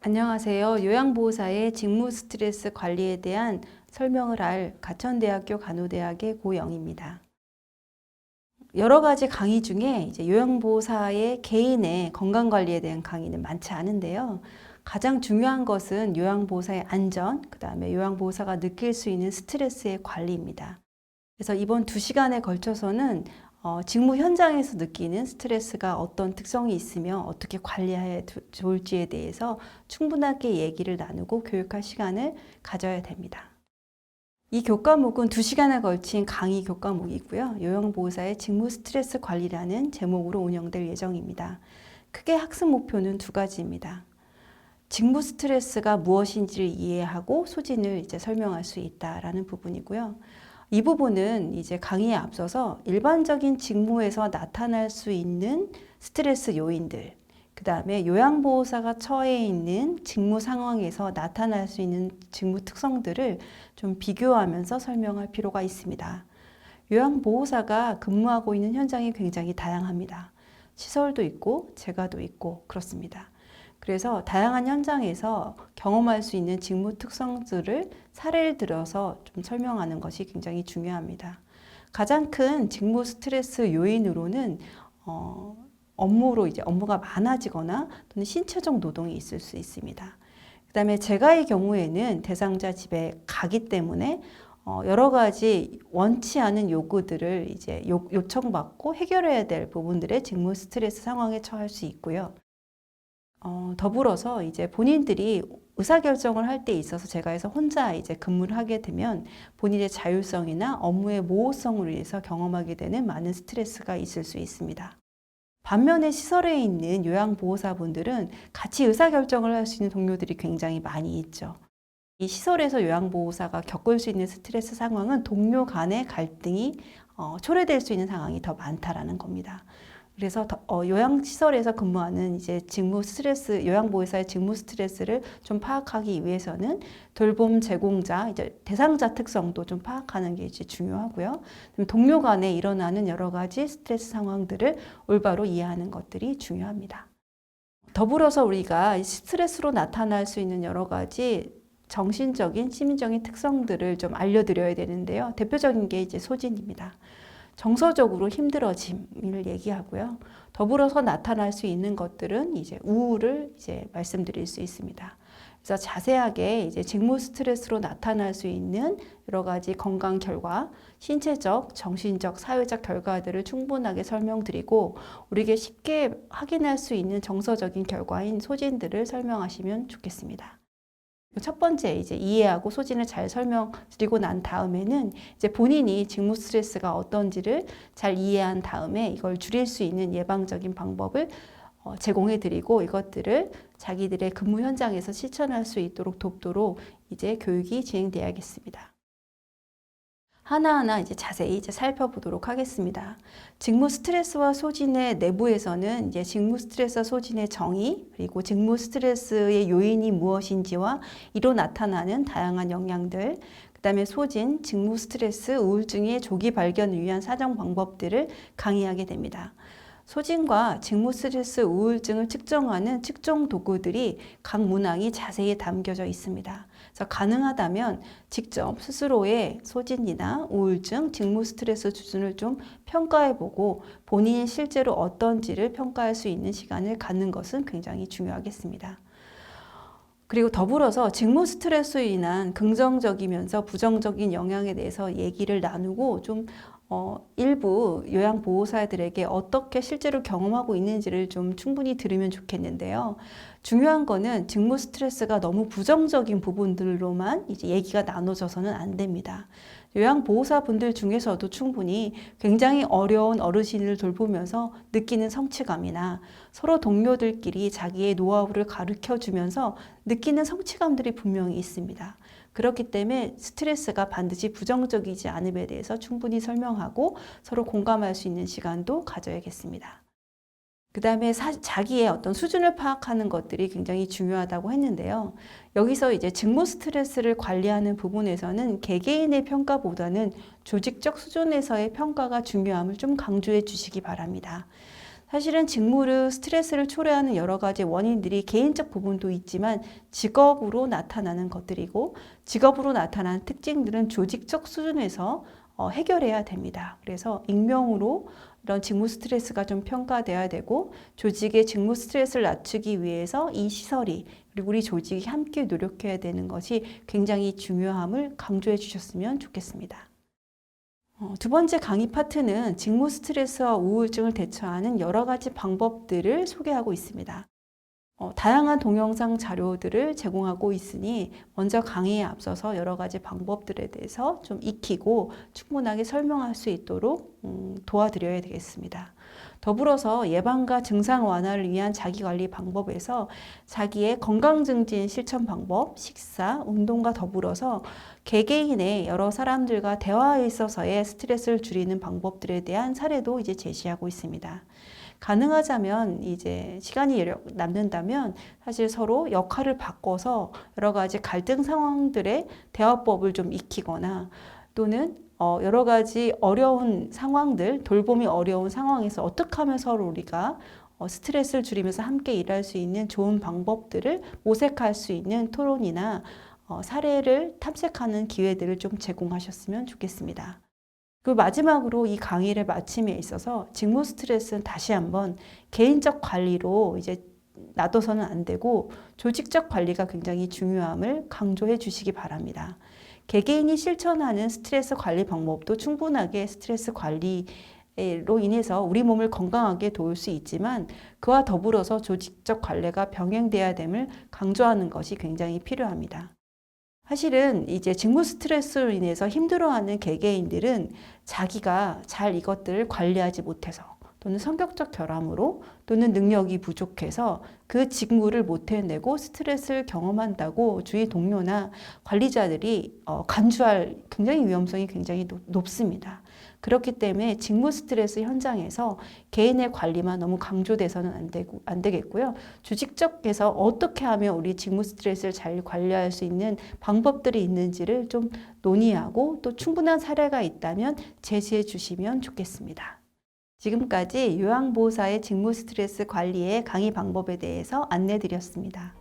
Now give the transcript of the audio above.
안녕하세요. 요양보호사의 직무 스트레스 관리에 대한 설명을 할 가천대학교 간호대학의 고영입니다. 여러 가지 강의 중에 이제 요양보호사의 개인의 건강관리에 대한 강의는 많지 않은데요. 가장 중요한 것은 요양보호사의 안전, 그 다음에 요양보호사가 느낄 수 있는 스트레스의 관리입니다. 그래서 이번 2시간에 걸쳐서는 직무 현장에서 느끼는 스트레스가 어떤 특성이 있으며 어떻게 관리해야 좋을지에 대해서 충분하게 얘기를 나누고 교육할 시간을 가져야 됩니다. 이 교과목은 2시간에 걸친 강의 교과목이고요. 요양보호사의 직무 스트레스 관리라는 제목으로 운영될 예정입니다. 크게 학습 목표는 2가지입니다. 직무 스트레스가 무엇인지를 이해하고 소진을 설명할 수 있다라는 부분이고요. 이 부분은 이제 강의에 앞서서 일반적인 직무에서 나타날 수 있는 스트레스 요인들, 그 다음에 요양보호사가 처해 있는 직무 상황에서 나타날 수 있는 직무 특성들을 좀 비교하면서 설명할 필요가 있습니다. 요양보호사가 근무하고 있는 현장이 굉장히 다양합니다. 시설도 있고 재가도 있고 그렇습니다. 그래서 다양한 현장에서 경험할 수 있는 직무 특성들을 사례를 들어서 좀 설명하는 것이 굉장히 중요합니다. 가장 큰 직무 스트레스 요인으로는 업무로 업무가 많아지거나 또는 신체적 노동이 있을 수 있습니다. 그다음에 재가의 경우에는 대상자 집에 가기 때문에 여러 가지 원치 않은 요구들을 요청받고 해결해야 될 부분들의 직무 스트레스 상황에 처할 수 있고요. 더불어서 본인들이 의사결정을 할 때 있어서 재가에서 혼자 근무를 하게 되면 본인의 자율성이나 업무의 모호성을 위해서 경험하게 되는 많은 스트레스가 있을 수 있습니다. 반면에 시설에 있는 요양보호사분들은 같이 의사결정을 할 수 있는 동료들이 굉장히 많이 있죠. 이 시설에서 요양보호사가 겪을 수 있는 스트레스 상황은 동료 간의 갈등이 초래될 수 있는 상황이 더 많다라는 겁니다. 그래서 요양시설에서 근무하는 직무 스트레스, 요양보호사의 직무 스트레스를 좀 파악하기 위해서는 돌봄 제공자, 대상자 특성도 좀 파악하는 게 중요하고요. 동료 간에 일어나는 여러 가지 스트레스 상황들을 올바로 이해하는 것들이 중요합니다. 더불어서 우리가 스트레스로 나타날 수 있는 여러 가지 정신적인, 심리적인 특성들을 좀 알려드려야 되는데요. 대표적인 게 소진입니다. 정서적으로 힘들어짐을 얘기하고요. 더불어서 나타날 수 있는 것들은 우울을 말씀드릴 수 있습니다. 그래서 자세하게 직무 스트레스로 나타날 수 있는 여러 가지 건강 결과, 신체적, 정신적, 사회적 결과들을 충분하게 설명드리고 우리에게 쉽게 확인할 수 있는 정서적인 결과인 소진들을 설명하시면 좋겠습니다. 첫 번째 이해하고 소진을 잘 설명드리고 난 다음에는 본인이 직무 스트레스가 어떤지를 잘 이해한 다음에 이걸 줄일 수 있는 예방적인 방법을 제공해드리고 이것들을 자기들의 근무 현장에서 실천할 수 있도록 돕도록 교육이 진행되어야겠습니다. 하나하나 자세히 살펴보도록 하겠습니다. 직무 스트레스와 소진의 내부에서는 직무 스트레스와 소진의 정의, 그리고 직무 스트레스의 요인이 무엇인지와 이로 나타나는 다양한 영향들, 그 다음에 소진, 직무 스트레스, 우울증의 조기 발견을 위한 사정 방법들을 강의하게 됩니다. 소진과 직무 스트레스, 우울증을 측정하는 측정 도구들이 각 문항이 자세히 담겨져 있습니다. 그래서 가능하다면 직접 스스로의 소진이나 우울증, 직무 스트레스 수준을 좀 평가해보고 본인이 실제로 어떤지를 평가할 수 있는 시간을 갖는 것은 굉장히 중요하겠습니다. 그리고 더불어서 직무 스트레스로 인한 긍정적이면서 부정적인 영향에 대해서 얘기를 나누고 좀 일부 요양보호사들에게 어떻게 실제로 경험하고 있는지를 좀 충분히 들으면 좋겠는데요. 중요한 거는 직무 스트레스가 너무 부정적인 부분들로만 얘기가 나눠져서는 안 됩니다. 요양보호사분들 중에서도 충분히 굉장히 어려운 어르신을 돌보면서 느끼는 성취감이나 서로 동료들끼리 자기의 노하우를 가르쳐 주면서 느끼는 성취감들이 분명히 있습니다. 그렇기 때문에 스트레스가 반드시 부정적이지 않음에 대해서 충분히 설명하고 서로 공감할 수 있는 시간도 가져야겠습니다. 그 다음에 자기의 어떤 수준을 파악하는 것들이 굉장히 중요하다고 했는데요. 여기서 직무 스트레스를 관리하는 부분에서는 개개인의 평가보다는 조직적 수준에서의 평가가 중요함을 좀 강조해 주시기 바랍니다. 사실은 직무를 스트레스를 초래하는 여러 가지 원인들이 개인적 부분도 있지만 직업으로 나타나는 것들이고 직업으로 나타나는 특징들은 조직적 수준에서 해결해야 됩니다. 그래서 익명으로 이런 직무 스트레스가 좀 평가돼야 되고 조직의 직무 스트레스를 낮추기 위해서 이 시설이 그리고 우리 조직이 함께 노력해야 되는 것이 굉장히 중요함을 강조해 주셨으면 좋겠습니다. 두 번째 강의 파트는 직무 스트레스와 우울증을 대처하는 여러 가지 방법들을 소개하고 있습니다. 다양한 동영상 자료들을 제공하고 있으니 먼저 강의에 앞서서 여러 가지 방법들에 대해서 좀 익히고 충분하게 설명할 수 있도록 도와드려야 되겠습니다. 더불어서 예방과 증상 완화를 위한 자기관리 방법에서 자기의 건강 증진 실천 방법, 식사, 운동과 더불어서 개개인의 여러 사람들과 대화에 있어서의 스트레스를 줄이는 방법들에 대한 사례도 이제 제시하고 있습니다. 가능하자면 이제 시간이 남는다면 사실 서로 역할을 바꿔서 여러 가지 갈등 상황들의 대화법을 좀 익히거나 또는 여러 가지 어려운 상황들, 돌봄이 어려운 상황에서 어떻게 하면 서로 우리가 스트레스를 줄이면서 함께 일할 수 있는 좋은 방법들을 모색할 수 있는 토론이나 사례를 탐색하는 기회들을 좀 제공하셨으면 좋겠습니다. 그 마지막으로 이 강의를 마침에 있어서 직무 스트레스는 다시 한번 개인적 관리로 이제 놔둬서는 안 되고 조직적 관리가 굉장히 중요함을 강조해 주시기 바랍니다. 개개인이 실천하는 스트레스 관리 방법도 충분하게 스트레스 관리로 인해서 우리 몸을 건강하게 도울 수 있지만 그와 더불어서 조직적 관리가 병행돼야 됨을 강조하는 것이 굉장히 필요합니다. 사실은 이제 직무 스트레스로 인해서 힘들어하는 개개인들은 자기가 잘 이것들을 관리하지 못해서 또는 성격적 결함으로 또는 능력이 부족해서 그 직무를 못 해내고 스트레스를 경험한다고 주위 동료나 관리자들이 간주할 굉장히 위험성이 굉장히 높습니다. 그렇기 때문에 직무 스트레스 현장에서 개인의 관리만 너무 강조돼서는 안 되겠고요. 조직적에서 어떻게 하면 우리 직무 스트레스를 잘 관리할 수 있는 방법들이 있는지를 좀 논의하고 또 충분한 사례가 있다면 제시해 주시면 좋겠습니다. 지금까지 요양보호사의 직무 스트레스 관리의 강의 방법에 대해서 안내드렸습니다.